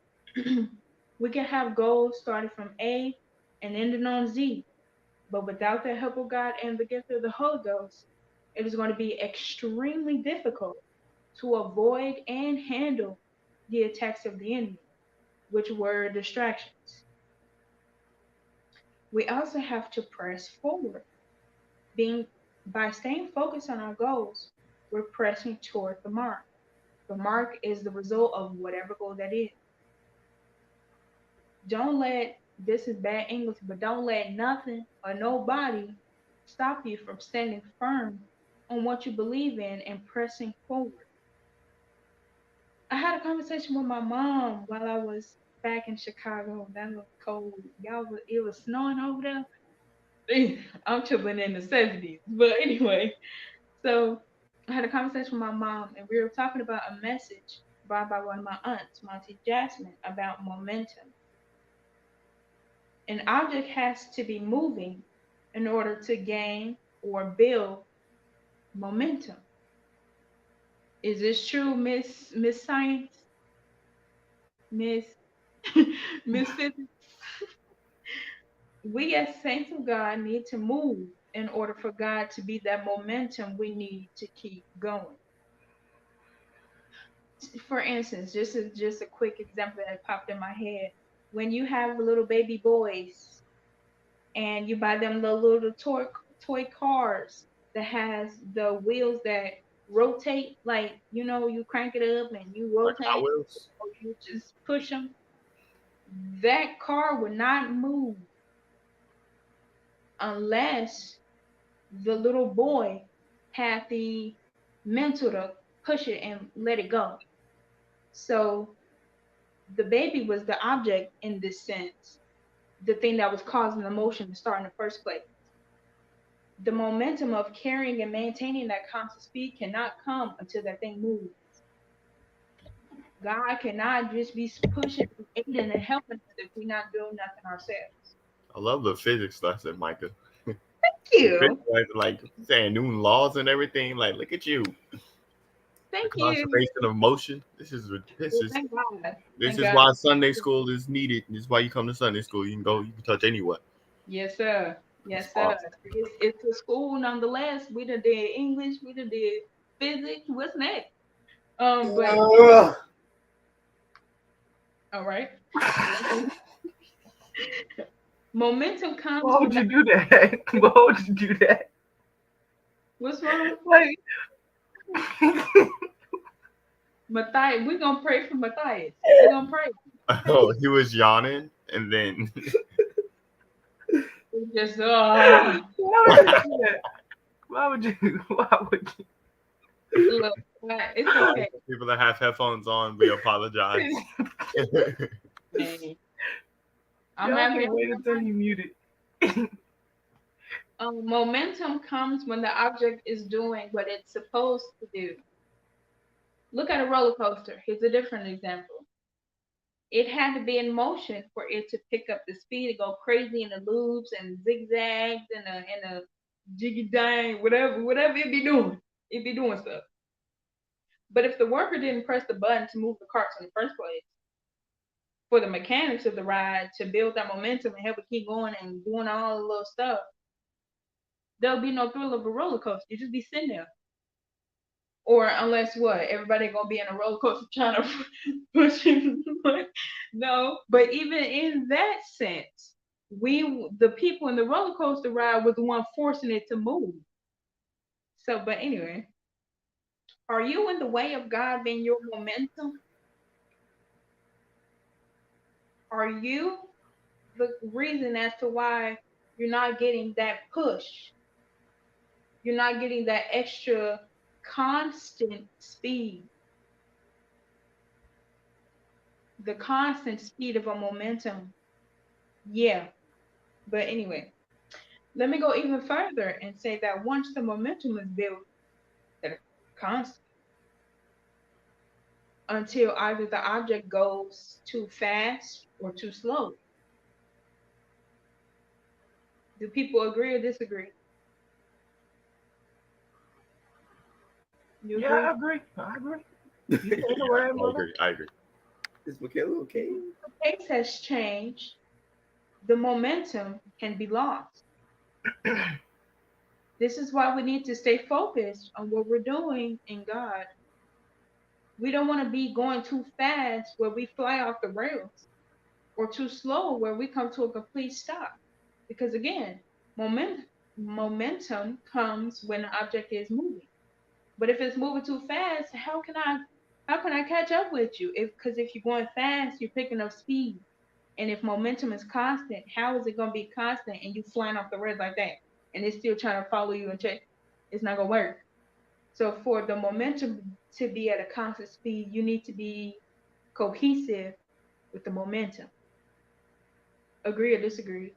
We can have goals starting from A and ending on Z, but without the help of God and the gift of the Holy Ghost, it is going to be extremely difficult to avoid and handle the attacks of the enemy, which were distractions. We also have to press forward, being by staying focused on our goals. we're pressing toward the mark. The mark is the result of whatever goal that is. Don't let, this is bad English, but don't let nothing or nobody stop you from standing firm on what you believe in and pressing forward. I had a conversation with my mom while I was back in Chicago. That was cold. It was snowing over there. I'm chilling in the 70s. But anyway, so I had a conversation with my mom, and we were talking about a message brought by one of my aunts, Monty Jasmine, about momentum. An object has to be moving in order to gain or build momentum. Is this true, Miss Science? Miss Miss Physics? We as saints of God need to move in order for God to be that momentum we need to keep going. For instance, just a quick example that popped in my head. When you have little baby boys and you buy them the little toy cars that has the wheels that rotate, like you crank it up and you Like Hot rotate, Wheels. or you just push them. That car would not move unless the little boy had the mental to push it and let it go. So the baby was the object in this sense, the thing that was causing the motion to start in the first place. The momentum of carrying and maintaining that constant speed cannot come until that thing moves. God cannot just be pushing and aiding and helping us if we're not doing nothing ourselves. I love the physics lesson, Micah. Thank The physics you. lesson, like saying new laws and everything. Like, look at you, the Thank you. conservation of motion. This Well, is thank God. this Thank is God. why Sunday school is needed. This is why you come to Sunday school. You can touch anywhere. Yes, sir. That's Yes, sir. awesome. It's a school nonetheless. We done did English. We done did physics. What's next? But Ugh. all right. Momentum comes Why when would the, you do that? Why would you do that? what's wrong? Like, Matthias, we're gonna pray for Matthias. We're gonna pray. Okay. Oh, he was yawning, and then We just why would you do that? Why would you? Why would you? look. It's okay. people that have headphones on, we apologize. Man. I'm Y'all happy. can wait until he muted. Momentum comes when the object is doing what it's supposed to do. Look at a roller coaster. Here's a different example. It had to be in motion for it to pick up the speed and go crazy in the loops and zigzags and a jiggy dang, whatever it be doing. It be doing stuff. But if the worker didn't press the button to move the carts in the first place, for the mechanics of the ride to build that momentum and help it keep going and doing all the little stuff, there'll be no thrill of a roller coaster. You just be sitting there. Or unless what, everybody gonna be in a roller coaster trying to push him. No, but even in that sense, the people in the roller coaster ride was the one forcing it to move. So, but anyway, are you in the way of God being your momentum? Are you the reason as to why you're not getting that push? You're not getting that extra constant speed, the constant speed of a momentum. Yeah. But anyway, let me go even further and say that once the momentum is built, that constant until either the object goes too fast or too slow. Do people agree or disagree? You Yeah, I agree? agree. I agree. You say the word, I mother. agree. I agree. Is Michaela okay? The pace has changed. The momentum can be lost. This is why we need to stay focused on what we're doing in God. We don't want to be going too fast where we fly off the rails or too slow where we come to a complete stop. Because again, momentum comes when the object is moving. But if it's moving too fast, how can I catch up with you? If you're going fast, you're picking up speed. And if momentum is constant, how is it gonna be constant and you flying off the road like that? And it's still trying to follow you and check. It's not gonna work. So for the momentum to be at a constant speed, you need to be cohesive with the momentum. Agree or disagree?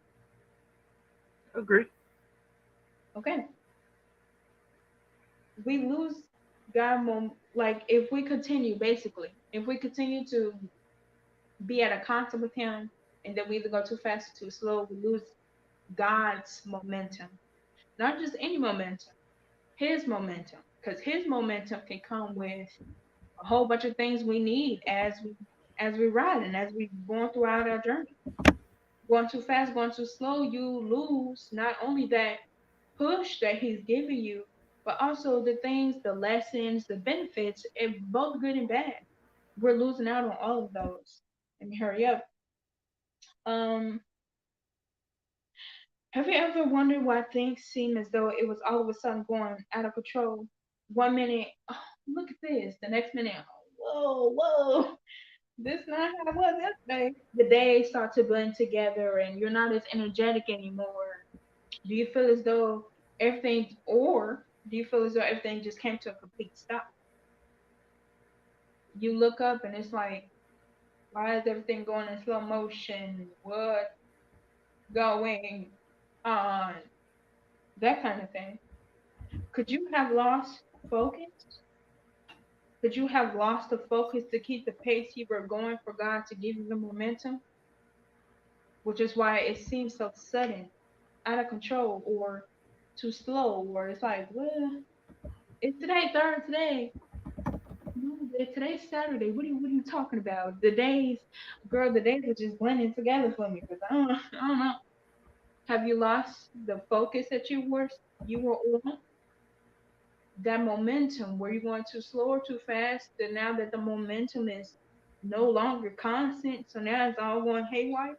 Agree. Okay. We lose like if we continue basically, if we continue to be at a constant with him and then we either go too fast or too slow, we lose God's momentum. Not just any momentum, his momentum. Because his momentum can come with a whole bunch of things we need as we ride and as we going throughout our journey. Going too fast, going too slow, you lose not only that push that he's giving you, but also the things, the lessons, the benefits, both good and bad. We're losing out on all of those. Let me hurry up. Um, have you ever wondered why things seem as though it was all of a sudden going out of control? 1 minute, oh, look at this. The next minute, whoa, whoa, this is not how it was yesterday. The days start to blend together, and you're not as energetic anymore. Do you feel as though everything just came to a complete stop? You look up and it's like, why is everything going in slow motion? What going on? That kind of thing. Could you have lost focus? Could you have lost the focus to keep the pace you were going for God to give you the momentum? Which is why it seems so sudden, out of control, or too slow, or it's like, well, it's today, third today. No, today's Saturday. What are you talking about? The days are just blending together for me because I don't know. Have you lost the focus that you were on? That momentum, were you going too slow or too fast? And now that the momentum is no longer constant, so now it's all going haywire.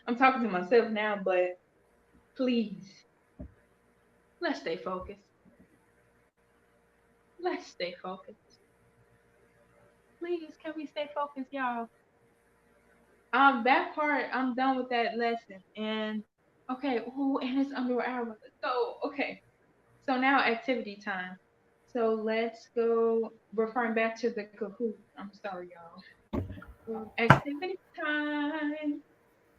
I'm talking to myself now, but please, let's stay focused. Let's stay focused. Please, can we stay focused, y'all? That part, I'm done with that lesson. And okay, oh, and it's under an hour. Let's go. Okay, so now activity time. So let's go. Referring back to the Kahoot. I'm sorry, y'all. Activity time.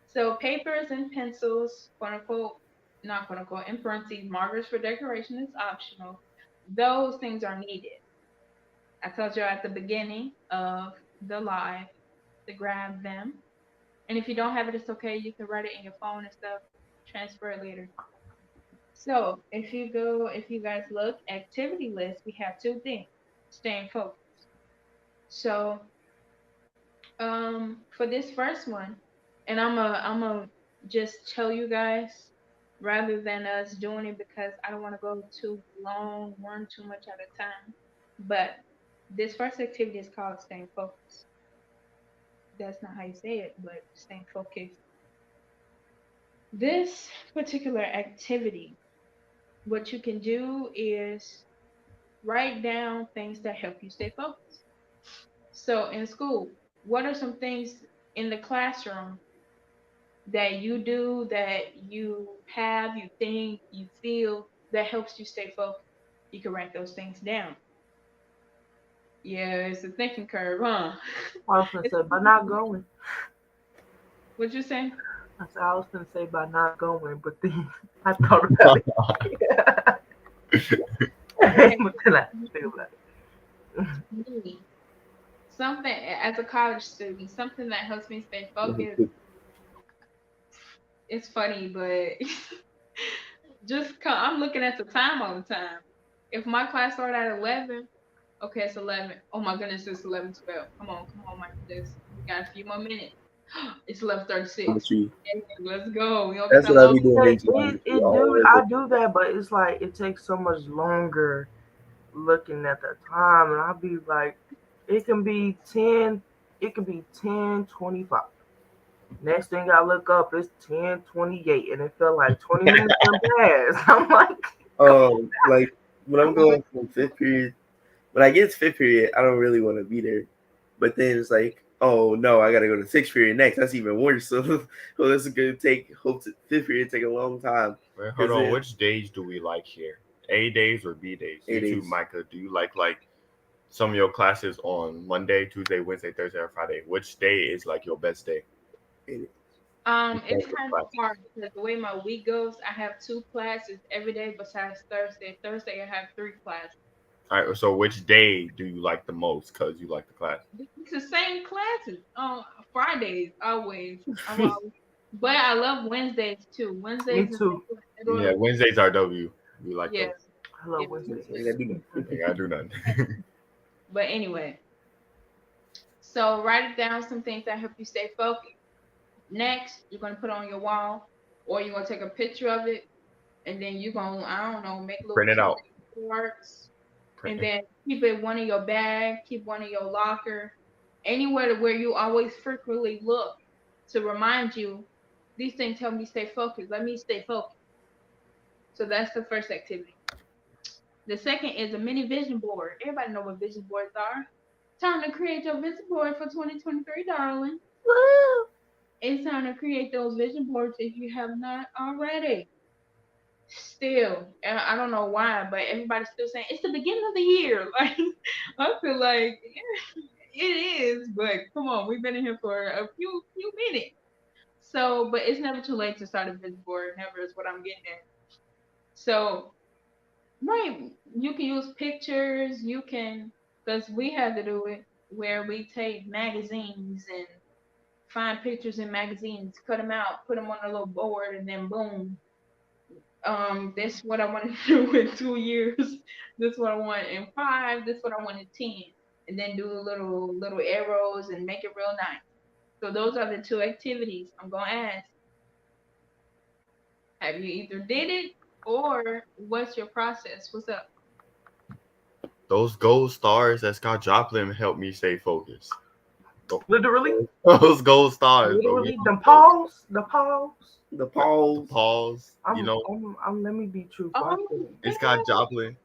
So papers and pencils, quote unquote, not quote unquote, in parentheses, markers for decoration is optional. Those things are needed. I told you at the beginning of the live to grab them. And if you don't have it, it's okay. You can write it in your phone and stuff, transfer it later. So if you guys look, activity list, we have two things. Staying focused. So for this first one, and I'm a just tell you guys rather than us doing it because I don't want to go too long, run too much at a time. But this first activity is called staying focused. That's not how you say it, but staying focused. This particular activity, what you can do is write down things that help you stay focused. So in school, what are some things in the classroom that you do, that you have, you think, you feel that helps you stay focused? You can write those things down. Yeah, it's a thinking curve, huh? I was gonna It's say by not going. what you say? I was gonna say by not going, but then I thought about it. Okay, But then I think about it. me. Something as a college student, something that helps me stay focused. It's funny, but I'm looking at the time all the time. If my class started at 11, okay, it's 11. Oh my goodness, it's 11:12. Come on, Mike. We got a few more minutes. It's 11:36. Geometry. Let's go. We don't got That's that what I long. be doing in geometry all I over. do that, but it's like it takes so much longer looking at the time, and I'll be like, it can be 10, it can be 10:25. Next thing I look up, it's 10:28, and it felt like 20 minutes done passed. I'm like, Like when I'm going from fifth period, when I get to fifth period, I don't really want to be there. But then it's like, oh no, I gotta go to sixth period next. That's even worse. So, well, this is gonna hope fifth period take a long time. Wait, hold Because on. then Which days do we like here? A days or B days? You it too, is. Micah. Do you like some of your classes on Monday, Tuesday, Wednesday, Thursday, or Friday? Which day is like your best day? It, It's Besides the kind of classes? hard because the way my week goes, I have two classes every day besides Thursday. Thursday I have three classes. All right. So which day do you like the most? Cause you like the class. It's the same classes. Fridays always. I'm always, but I love Wednesdays too. Me Wednesdays is too. Yeah, Wednesdays are W. We like yeah, those. I love yeah. Wednesdays. I gotta do that. I gotta do nothing. But anyway, so write it down some things that help you stay focused. Next, you're gonna put it on your wall, or you're gonna take a picture of it, and then you're gonna, I don't know, make little Print it cute out. charts, Print and it. then keep it in one in your bag, keep one in your locker, anywhere where you always frequently look to remind you these things help me stay focused. Let me stay focused. So that's the first activity. The second is a mini vision board. Everybody know what vision boards are. Time to create your vision board for 2023, darling. Woo! It's time to create those vision boards if you have not already. Still, and I don't know why, but everybody's still saying it's the beginning of the year. Like I feel like it is, but come on, we've been in here for a few minutes. So, but it's never too late to start a vision board. Never is what I'm getting at. So, right, you can use pictures. You can, because we had to do it where we take magazines and find pictures in magazines, cut them out, put them on a little board, and then boom, this is what I want to do in 2 years. This is what I want in five. This is what I want in 10. And then do little arrows and make it real nice. So those are the two activities I'm gonna ask. Have you either did it or what's your process? What's up? Those gold stars that Scott Joplin helped me stay focused. Literally, Those gold stars, bro. literally, the pause, the pause. The The pause. pause, you know, Let me be truthful. Oh, it's Scott Joplin.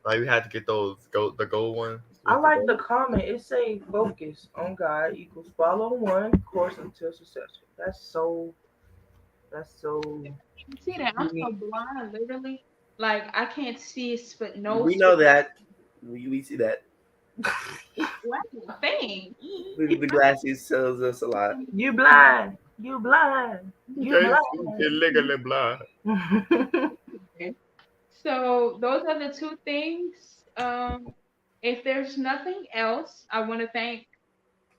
Like we had to get the gold one. I like the comment. It say focus on God equals follow one course until successful. That's so you see that? I'm so unique. blind, literally. Like I can't see no We know that. We see that. thing. The glasses tells us a lot. You blind. You blind. You Okay, blind. legally blind. Okay. So those are the two things. If there's nothing else, I want to thank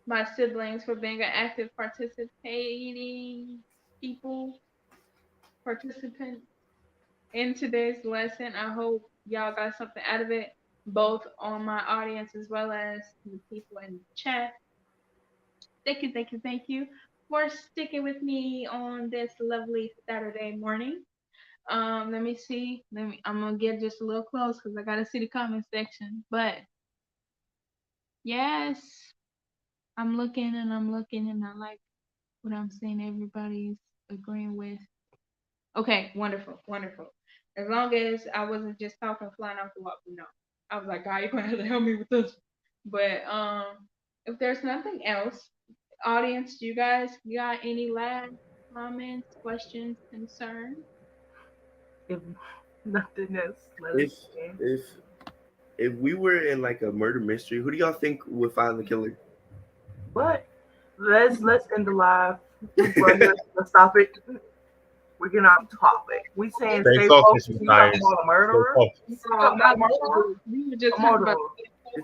my siblings for being an active participating people, participant in today's lesson. I hope y'all got something out of it, both on my audience as well as the people in the chat. Thank you for sticking with me on this lovely Saturday morning. Let me see. I'm gonna get just a little close because I gotta see the comment section. But yes, I'm looking and I like what I'm seeing everybody's agreeing with. Okay, wonderful, wonderful. As long as I wasn't just talking flying off the wall, no. I was like, God, you're gonna have to help me with this. But if there's nothing else, audience, you guys got any last comments, questions, concerns? If nothing else, let If us in. if if we were in like a murder mystery, who do y'all think would find the killer? But let's end the live. Let's stop it. We're getting off topic. We saying Stay stay focused, focused. You Matthias. talking about a Stay murderer? focused. You No, talking about a not murderer? we were just A talking about murderer.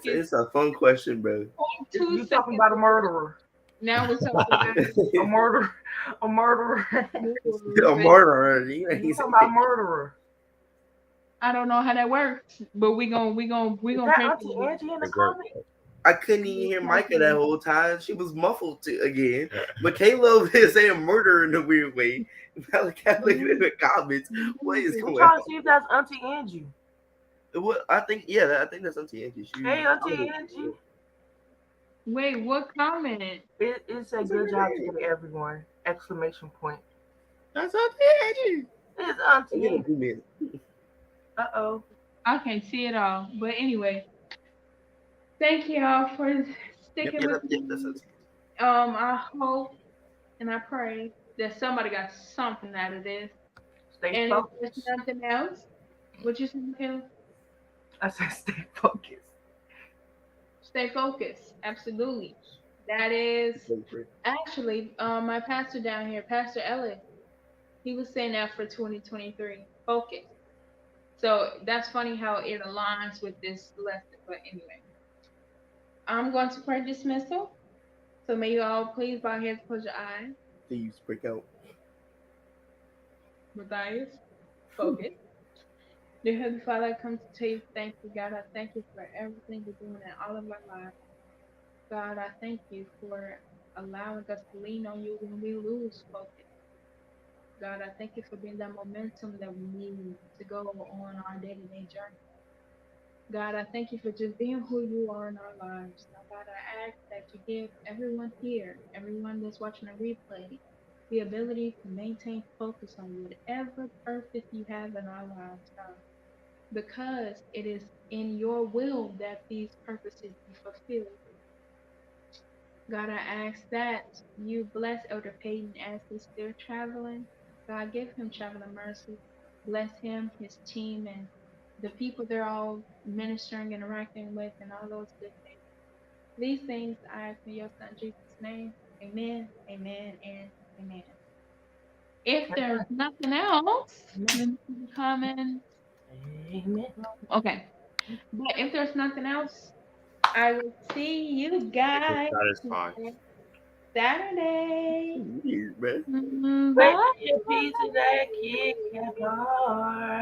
It's a fun question, bro. 2 You talking seconds. about a murderer? Now we're talking about A murderer? A murderer? A murderer. You You talking about a murderer? I don't know how that works, but we Is gonna that pray Auntie for Angie in the It worked. comment? I couldn't even hear Micah that whole time. She was muffled again. But Caleb is saying murder in a weird way. Malachi looking in the comments. What is I'm going trying to on? see if that's Auntie Angie. What I think, yeah, I think that's Auntie Angie. Hey, Auntie Angie. Wait, what comment? It's a good job today, everyone! Exclamation point. That's Auntie Angie. It's I'm Auntie gonna Angie. zoom in. Uh-oh. I can't see it all. But anyway, thank y'all for Yep, sticking yep, with yep, yep. That's me. it. I hope and I pray that somebody got something out of this. Stay And if there's focused. nothing else, what you say, Michaela? I said stay focused. Stay focused. Absolutely. That is Go for it. actually my pastor down here, Pastor Ellis. He was saying that for 2023. Focus. So that's funny how it aligns with this lesson. But anyway, I'm going to pray dismissal. So may you all please bow your heads, close your eyes. Thieves break out. Matthias, focus. Dear Heavenly Father, I come to tell you thank you, God. I thank you for everything you're doing in all of our lives. God, I thank you for allowing us to lean on you when we lose focus. God, I thank you for being that momentum that we need to go on our day-to-day journey. God, I thank you for just being who you are in our lives. Now, God, I ask that you give everyone here, everyone that's watching a replay, the ability to maintain focus on whatever purpose you have in our lives, God, because it is in your will that these purposes be fulfilled. God, I ask that you bless Elder Payton as he's still traveling. God, give him traveling mercy. Bless him, his team, and the people they're all ministering, interacting with, and all those good things. These things I ask in your son Jesus' name. Amen, amen, and amen. If there's nothing else, let me see the comments. Amen. Okay. But if there's nothing else, I will see you Make us guys satisfied. next Saturday. Weird, man. Mm, Grace bye. and peace to that kickoff.